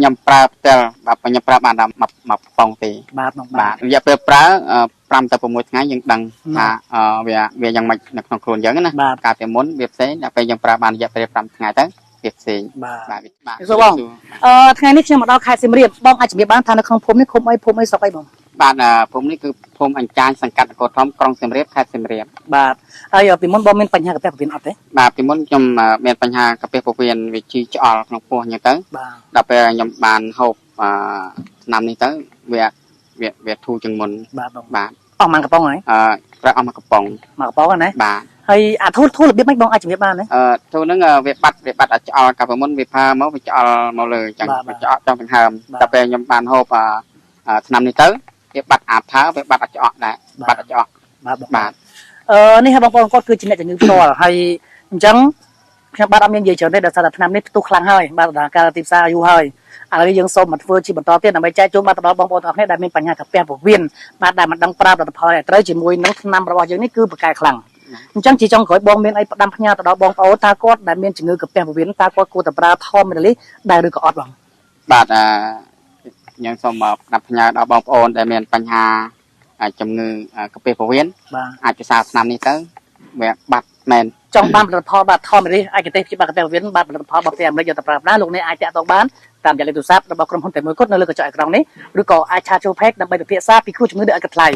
ញ៉ាំប្រើផ្ទាល់បាទញ៉ាំប្រើបានដល់មកប៉ុងទេបាទរយៈពេលប្រើ5ទៅ6ថ្ងៃយើងដឹងថាវាយ៉ាងម៉េចនៅក្នុងខ្លួនយើងណាកាលពីមុនវាផ្សេងដល់ពេលយើងប្រើបានរយៈពេល5ថ្ងៃទៅវាផ្សេងបាទសូបងថ្ងៃនេះខ្ញុំមកដល់ខេត្តសៀមរាបបងអាចជំរាបបានថានៅក្នុងភូមិនេះភូមិអីស្រុកអីបងបាទភូមិនេះគឺភូមិអញ្ចាញសង្កាត់នគរធំក្រុងសៀមរាបខេត្តសៀមរាបបាទហើយពីមុនបងមានបញ្ហាកាពះពោះវៀនអត់ទេបាទពីមុនខ្ញុំមានបញ្ហាកាពះពោះវៀនវាជីឆ្អល់ក្នុងពោះអញ្ចឹងទៅដល់ពេលខ្ញុំបានហូបឆ្នាំនេះទៅវាធូរជាងមុនបាទអស់មួយកំប៉ុងហើយត្រូវអស់មួយកំប៉ុងណាបាទហើយអាធូររបៀបម៉េចបងអាចជំរាបបានទេធូរហ្នឹងវាបាត់ឆ្អល់កាលពីមុនវាផើមកវាឆ្អល់មកលើអញ្ចឹងវាឆ្អល់ចង់ដង្ហើមដល់ពេលខ្ញុំបានហូបឆ្នាំនេះទៅវាបាត់អាផើវាបាត់អាចឆ្អក់ដែរបាត់អាចឆ្អក់បាទនេះហើយបងប្អូនគាត់គឺជាអ្នកជំងឺផ្ទាល់ហើយអញ្ចឹងខ្ញុំបាទអត់មាននិយាយច្រើនទេដោយសារតែឆ្នាំនេះផ្ទុះខ្លាំងហើយបាទដំណើរការទីផ្សារយូរហើយឥឡូវយើងសូមមកធ្វើជាបន្តទៀតដើម្បីចែកជូនបាទទៅដល់បងប្អូនទាំងអស់គ្នាដែលមានបញ្ហាកាពះពោះវៀនបាទដែលមិនដឹងប្រើផលិតផលដែលត្រូវជាមួយនឹងថ្នាំរបស់យើងនេះគឺបកកែខ្លាំងអញ្ចឹងជាចុងក្រោយបងមានអីផ្ដាំផ្ញើទៅដល់បងប្អូនថាគាត់ដែលមានជំងឺកាពះពោះវៀនតើគាត់គួរតែប្រើថមមីលីដែរឬក៏អត់បងបាទខ្ញុំសូមផ្ដាំផ្ញើដល់បងប្អូនដែលមានបញ្ហាជំងឺកាពះពោះវៀនអាចពិសាឆ្នាំនេះទៅវាបាត់មែនចង់បានផលិតផលបាទថមមីលីឯកទេសព្យាបាលកាពះពោះវៀនបាទផលិតផលរបស់ប្រទេសអាមេរិកយកទៅប្រើប្រាស់លោកអ្នកអាចតាក់ទងបានតាមលេខទូរស័ព្ទរបស់ក្រុមហ៊ុនតែមួយគត់នៅលើកញ្ចក់អេក្រង់នេះឬក៏អាចឆាតចូល page ដើម្បីពិភាក្សាពីគ្រោះជំងឺដែលឥតគិតថ្លៃ